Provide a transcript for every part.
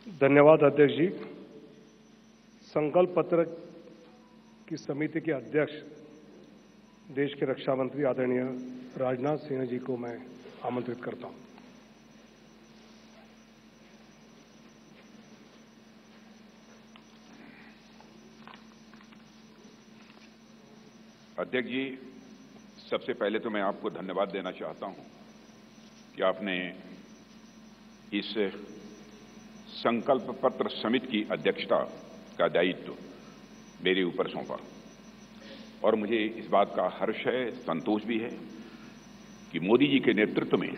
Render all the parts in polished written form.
धन्यवाद अध्यक्ष जी। संकल्प पत्र की समिति के अध्यक्ष देश के रक्षा मंत्री आदरणीय राजनाथ सिंह जी को मैं आमंत्रित करता हूं। अध्यक्ष जी, सबसे पहले तो मैं आपको धन्यवाद देना चाहता हूं कि आपने इस संकल्प पत्र समिति की अध्यक्षता का दायित्व मेरे ऊपर सौंपा और मुझे इस बात का हर्ष है, संतोष भी है कि मोदी जी के नेतृत्व में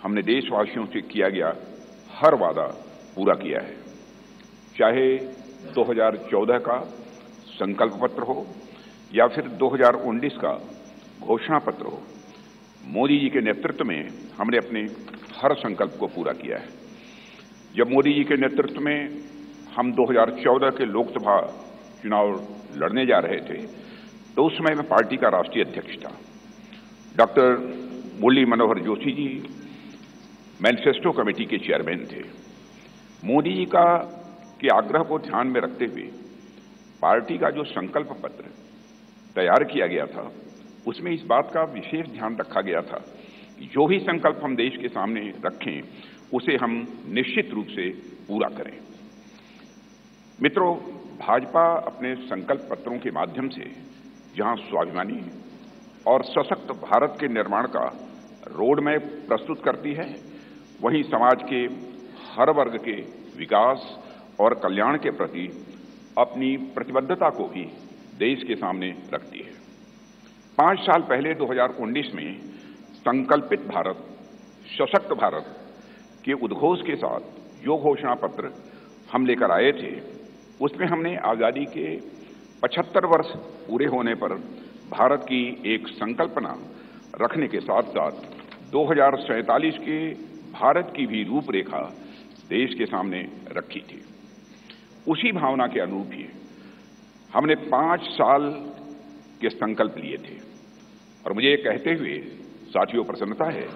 हमने देशवासियों से किया गया हर वादा पूरा किया है। चाहे 2014 का संकल्प पत्र हो या फिर 2019 का घोषणा पत्र हो, मोदी जी के नेतृत्व में हमने अपने हर संकल्प को पूरा किया है। जब मोदी जी के नेतृत्व में हम 2014 के लोकसभा चुनाव लड़ने जा रहे थे तो उस समय मैं पार्टी का राष्ट्रीय अध्यक्ष था। Doctor Murli Manohar Joshi ji manifesto committee के चेयरमैन थे। मोदी जी के आग्रह को ध्यान में रखते हुए पार्टी का जो संकल्प पत्र तैयार किया गया था उसमें इस बात का विशेष ध्यान रखा गया था कि जो भी संकल्प हम देश के सामने रखें उसे हम निश्चित रूप से पूरा करें। मित्रों, भाजपा अपने संकल्प पत्रों के माध्यम से जहां स्वाभिमानी और सशक्त भारत के निर्माण का रोड मैप प्रस्तुत करती है, वहीं समाज के हर वर्ग के विकास और कल्याण के प्रति अपनी प्रतिबद्धता को भी देश के सामने रखती है। 5 साल पहले 2019 में संकल्पित भारत, सशक्त भारत के उद्घोष के साथ जो घोषणा पत्र हम लेकर आए थे उसमें हमने आजादी के 75 वर्ष पूरे होने पर भारत की एक संकल्पना रखने के साथ साथ 2047 के भारत की भी रूपरेखा देश के सामने रखी थी। उसी भावना के अनुरूप ही हमने 5 साल के संकल्प लिए थे और मुझे ये कहते हुए साथियों प्रसन्नता है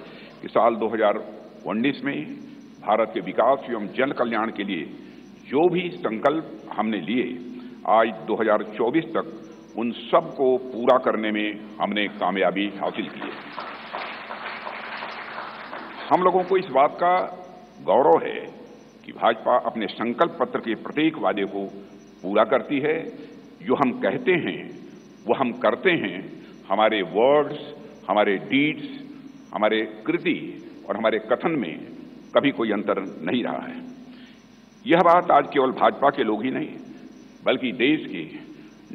कि साल 2019 में भारत के विकास एवं जन कल्याण के लिए जो भी संकल्प हमने लिए, आज 2024 तक उन सब को पूरा करने में हमने कामयाबी हासिल की है। हम लोगों को इस बात का गौरव है कि भाजपा अपने संकल्प पत्र के प्रत्येक वादे को पूरा करती है। जो हम कहते हैं वो हम करते हैं। हमारे वर्ड्स, हमारे डीड्स, हमारे कृति और हमारे कथन में कभी कोई अंतर नहीं रहा है। यह बात आज केवल भाजपा के लोग ही नहीं बल्कि देश के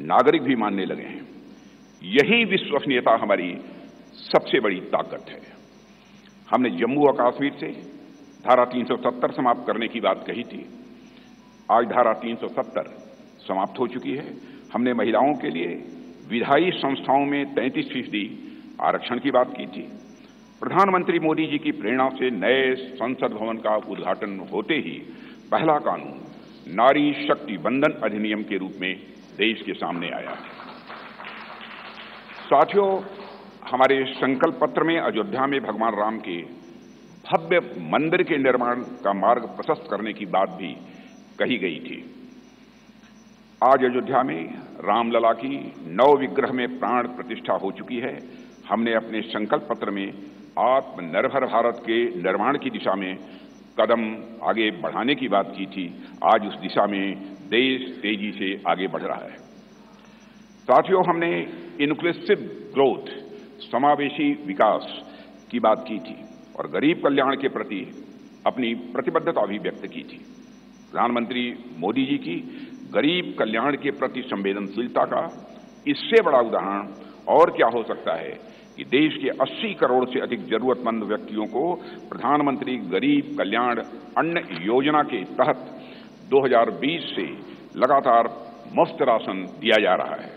नागरिक भी मानने लगे हैं। यही विश्वसनीयता हमारी सबसे बड़ी ताकत है। हमने जम्मू और कश्मीर से धारा 370 समाप्त करने की बात कही थी। आज धारा 370 समाप्त हो चुकी है। हमने महिलाओं के लिए विधायी संस्थाओं में 33% आरक्षण की बात की थी। प्रधानमंत्री मोदी जी की प्रेरणा से नए संसद भवन का उद्घाटन होते ही पहला कानून नारी शक्ति बंधन अधिनियम के रूप में देश के सामने आया। साथियों, हमारे संकल्प पत्र में अयोध्या में भगवान राम के भव्य मंदिर के निर्माण का मार्ग प्रशस्त करने की बात भी कही गई थी। आज अयोध्या में रामलला की नव विग्रह में प्राण प्रतिष्ठा हो चुकी है। हमने अपने संकल्प पत्र में आत्मनिर्भर भारत के निर्माण की दिशा में कदम आगे बढ़ाने की बात की थी। आज उस दिशा में देश तेजी से आगे बढ़ रहा है। साथियों, हमने इंक्लूसिव ग्रोथ, समावेशी विकास की बात की थी और गरीब कल्याण के प्रति अपनी प्रतिबद्धता भी व्यक्त की थी। प्रधानमंत्री मोदी जी की गरीब कल्याण के प्रति संवेदनशीलता का इससे बड़ा उदाहरण और क्या हो सकता है कि देश के 80 करोड़ से अधिक जरूरतमंद व्यक्तियों को प्रधानमंत्री गरीब कल्याण अन्न योजना के तहत 2020 से लगातार मुफ्त राशन दिया जा रहा है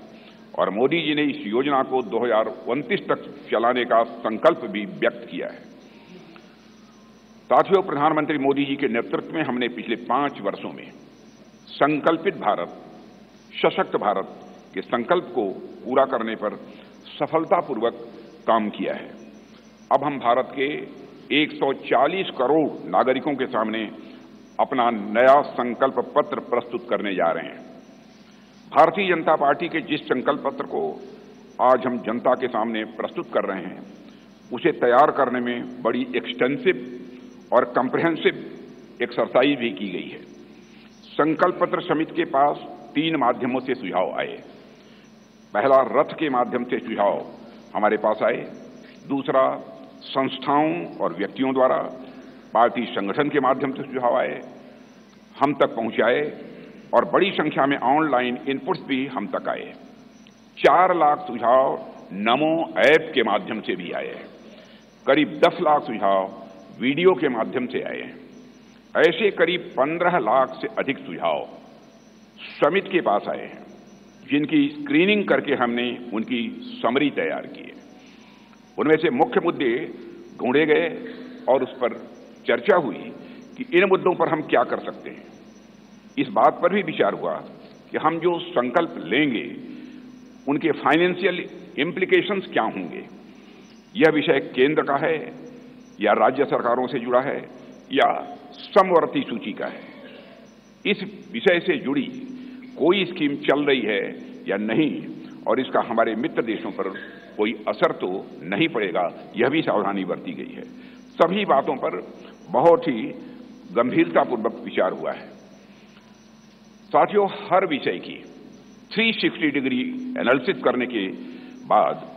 और मोदी जी ने इस योजना को 2029 तक चलाने का संकल्प भी व्यक्त किया है। साथियों, प्रधानमंत्री मोदी जी के नेतृत्व में हमने पिछले 5 वर्षों में संकल्पित भारत, सशक्त भारत के संकल्प को पूरा करने पर सफलतापूर्वक काम किया है। अब हम भारत के 140 करोड़ नागरिकों के सामने अपना नया संकल्प पत्र प्रस्तुत करने जा रहे हैं। भारतीय जनता पार्टी के जिस संकल्प पत्र को आज हम जनता के सामने प्रस्तुत कर रहे हैं, उसे तैयार करने में बड़ी एक्सटेंसिव और कॉम्प्रिहेंसिव एक्सरसाइज भी की गई है। संकल्प पत्र समिति के पास 3 माध्यमों से सुझाव आए। पहला, रथ के माध्यम से सुझाव हमारे पास आए। दूसरा, संस्थाओं और व्यक्तियों द्वारा पार्टी संगठन के माध्यम से सुझाव आए, हम तक पहुंचाए, और बड़ी संख्या में ऑनलाइन इनपुट्स भी हम तक आए। 4 लाख सुझाव नमो ऐप के माध्यम से भी आए। करीब 10 लाख सुझाव वीडियो के माध्यम से आए। ऐसे करीब 15 लाख से अधिक सुझाव समिति के पास आए हैं, जिनकी स्क्रीनिंग करके हमने उनकी समरी तैयार की है। उनमें से मुख्य मुद्दे ढूंढे गए और उस पर चर्चा हुई कि इन मुद्दों पर हम क्या कर सकते हैं। इस बात पर भी विचार हुआ कि हम जो संकल्प लेंगे उनके फाइनेंशियल इम्प्लीकेशंस क्या होंगे। यह विषय केंद्र का है या राज्य सरकारों से जुड़ा है या समवर्ती सूची का है। इस विषय से जुड़ी कोई स्कीम चल रही है या नहीं, और इसका हमारे मित्र देशों पर कोई असर तो नहीं पड़ेगा, यह भी सावधानी बरती गई है। सभी बातों पर बहुत ही गंभीरतापूर्वक विचार हुआ है। साथियों, हर विषय की 360 डिग्री एनालिसिस करने के बाद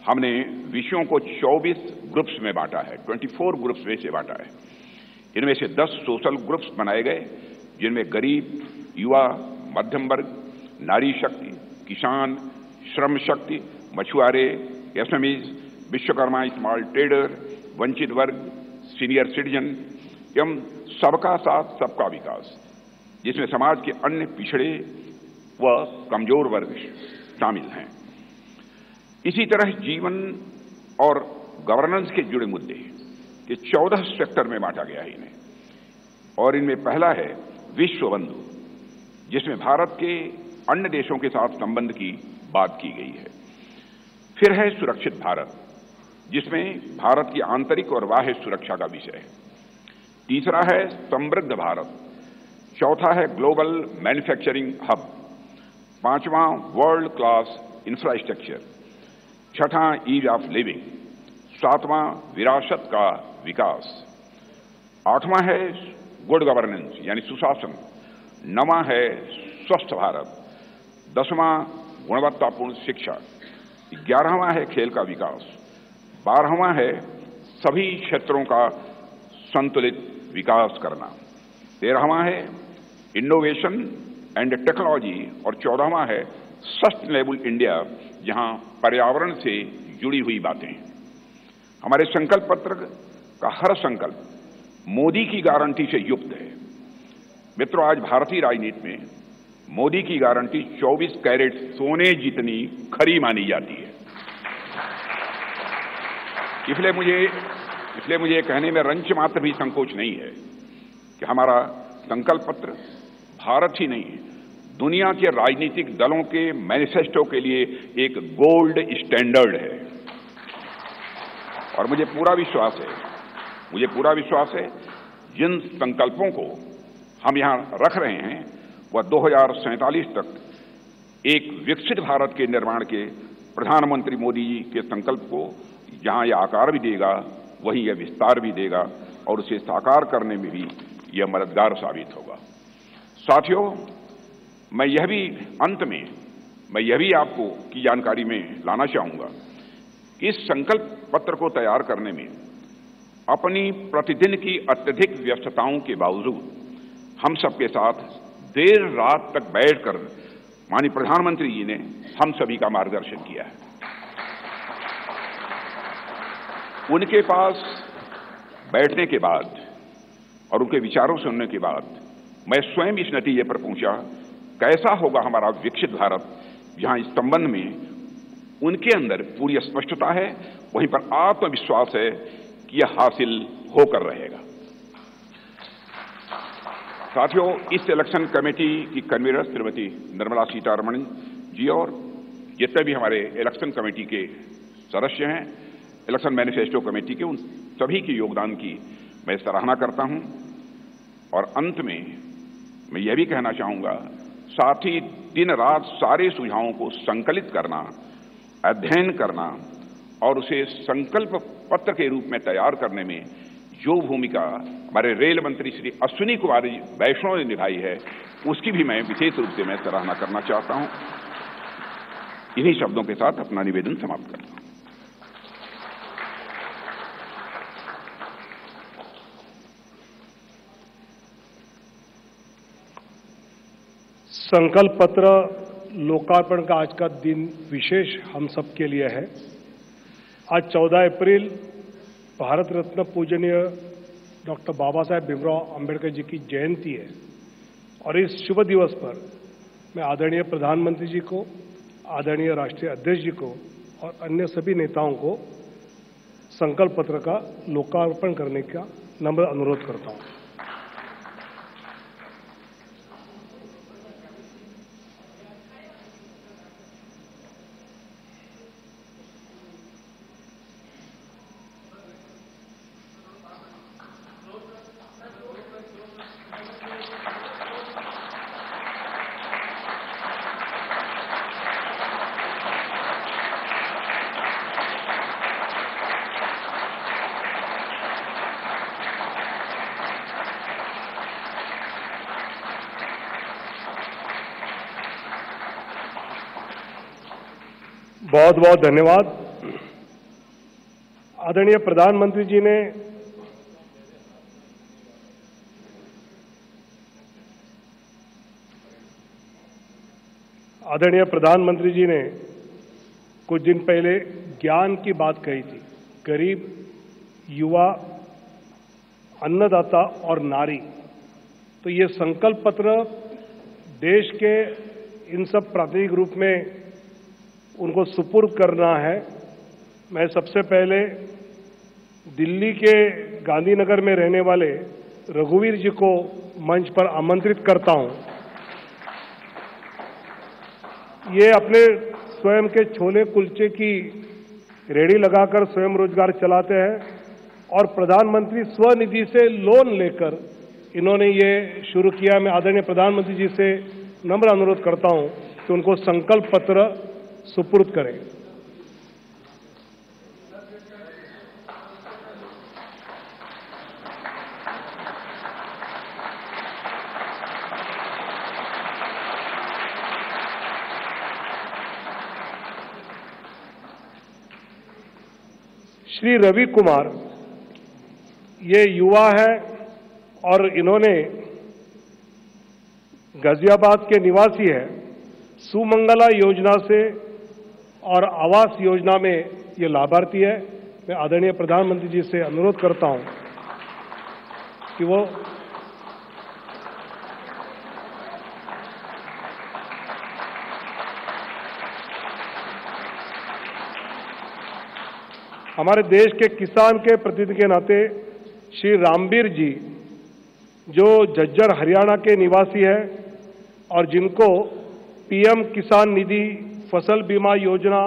हमने विषयों को 24 ग्रुप्स में बांटा है, 24 ग्रुप्स में से बांटा है। इनमें से 10 सोशल ग्रुप्स बनाए गए, जिनमें गरीब, युवा, मध्यम वर्ग, नारी शक्ति, किसान, श्रम शक्ति, मछुआरे, एसएमईज, विश्वकर्मा, स्मॉल ट्रेडर, वंचित वर्ग, सीनियर सिटीजन एवं सबका साथ सबका विकास, जिसमें समाज के अन्य पिछड़े व कमजोर वर्ग शामिल हैं। इसी तरह जीवन और गवर्नेंस के जुड़े मुद्दे के 14 सेक्टर में बांटा गया है इन्हें, और इनमें पहला है विश्व बंधु, जिसमें भारत के अन्य देशों के साथ संबंध की बात की गई है। फिर है सुरक्षित भारत, जिसमें भारत की आंतरिक और बाह्य सुरक्षा का विषय है। तीसरा है समृद्ध भारत। चौथा है ग्लोबल मैन्युफैक्चरिंग हब। 5वां वर्ल्ड क्लास इंफ्रास्ट्रक्चर। 6ठा ईज ऑफ लिविंग। 7वां विरासत का विकास। 8वां है गुड गवर्नेंस यानी सुशासन। 9वां है स्वस्थ भारत। 10वां गुणवत्तापूर्ण शिक्षा। 11वां है खेल का विकास। 12वां है सभी क्षेत्रों का संतुलित विकास करना। 13वां है इनोवेशन एंड टेक्नोलॉजी, और 14वां है सस्टेनेबल इंडिया, जहां पर्यावरण से जुड़ी हुई बातें हैं। हमारे संकल्प पत्र का हर संकल्प मोदी की गारंटी से युक्त है। मित्रों, आज भारतीय राजनीति में मोदी की गारंटी 24 कैरेट सोने जितनी खरी मानी जाती है। इसलिए मुझे कहने में रंच मात्र भी संकोच नहीं है कि हमारा संकल्प पत्र भारत ही नहीं, दुनिया के राजनीतिक दलों के मैनिफेस्टो के लिए एक गोल्ड स्टैंडर्ड है। और मुझे पूरा विश्वास है जिन संकल्पों को हम यहां रख रहे हैं वह 2047 तक एक विकसित भारत के निर्माण के प्रधानमंत्री मोदी जी के संकल्प को जहां यह आकार भी देगा, वहीं यह विस्तार भी देगा और उसे साकार करने में भी यह मददगार साबित होगा। साथियों, मैं यह भी आपको की जानकारी में लाना चाहूंगा, इस संकल्प पत्र को तैयार करने में अपनी प्रतिदिन की अत्यधिक व्यस्तताओं के बावजूद हम सबके साथ देर रात तक बैठकर माननीय प्रधानमंत्री जी ने हम सभी का मार्गदर्शन किया है। उनके पास बैठने के बाद और उनके विचारों सुनने के बाद मैं स्वयं इस नतीजे पर पहुंचा, कैसा होगा हमारा विकसित भारत, जहां इस संबंध में उनके अंदर पूरी स्पष्टता है, वहीं पर आत्मविश्वास है कि यह हासिल होकर रहेगा। साथियों, इस इलेक्शन कमेटी की कन्वीनर श्रीमती निर्मला सीतारमण जी और जितने भी हमारे इलेक्शन कमेटी के सदस्य हैं, इलेक्शन मैनिफेस्टो कमेटी के, उन सभी के योगदान की मैं सराहना करता हूं और अंत में मैं यह भी कहना चाहूंगा, साथ ही दिन रात सारे सुझावों को संकलित करना, अध्ययन करना और उसे संकल्प पत्र के रूप में तैयार करने में जो भूमिका हमारे रेल मंत्री श्री अश्विनी कुमार वैष्णव ने निभाई है, उसकी भी मैं विशेष रूप से मैं सराहना करना चाहता हूं। इन्हीं शब्दों के साथ अपना निवेदन समाप्त करता हूं। संकल्प पत्र लोकार्पण का आज का दिन विशेष हम सब के लिए है। आज 14 अप्रैल भारत रत्न पूजनीय डॉक्टर बाबा साहेब भीमराव अंबेडकर जी की जयंती है और इस शुभ दिवस पर मैं आदरणीय प्रधानमंत्री जी को, आदरणीय राष्ट्रीय अध्यक्ष जी को और अन्य सभी नेताओं को संकल्प पत्र का लोकार्पण करने का नम्र अनुरोध करता हूं। बहुत बहुत धन्यवाद। आदरणीय प्रधानमंत्री जी ने कुछ दिन पहले ज्ञान की बात कही थी। गरीब, युवा, अन्नदाता और नारी, तो ये संकल्प पत्र देश के इन सब प्राथमिक रूप में उनको सुपुर्द करना है। मैं सबसे पहले दिल्ली के गांधीनगर में रहने वाले रघुवीर जी को मंच पर आमंत्रित करता हूं। ये अपने स्वयं के छोले कुलचे की रेहड़ी लगाकर स्वयं रोजगार चलाते हैं और प्रधानमंत्री स्वनिधि से लोन लेकर इन्होंने ये शुरू किया। मैं आदरणीय प्रधानमंत्री जी से नम्र अनुरोध करता हूं कि उनको संकल्प पत्र सुपुर्द करें। श्री रवि कुमार ये युवा है और इन्होंने गाजियाबाद के निवासी है। सुमंगला योजना से और आवास योजना में ये लाभार्थी है। मैं आदरणीय प्रधानमंत्री जी से अनुरोध करता हूं कि वो हमारे देश के किसान के प्रतिनिधि के नाते श्री रामबीर जी, जो झज्जर हरियाणा के निवासी है और जिनको पीएम किसान निधि, फसल बीमा योजना,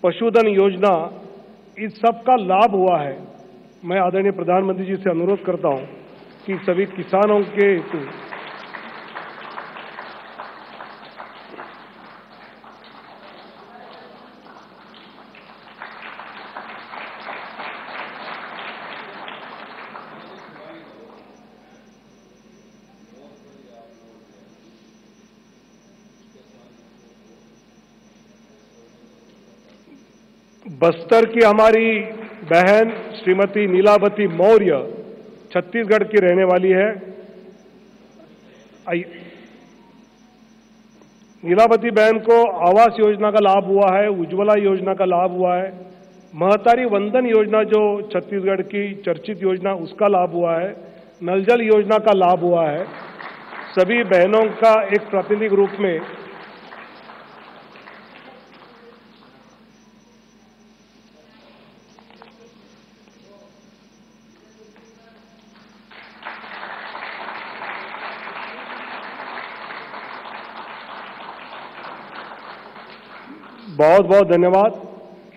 पशुधन योजना, इस सब का लाभ हुआ है। मैं आदरणीय प्रधानमंत्री जी से अनुरोध करता हूं कि सभी किसानों के हेतु बस्तर की हमारी बहन श्रीमती नीलावती मौर्य छत्तीसगढ़ की रहने वाली है। नीलावती बहन को आवास योजना का लाभ हुआ है, उज्ज्वला योजना का लाभ हुआ है, महतारी वंदन योजना जो छत्तीसगढ़ की चर्चित योजना उसका लाभ हुआ है, नल जल योजना का लाभ हुआ है। सभी बहनों का एक प्रातिनिधिक रूप में बहुत बहुत धन्यवाद।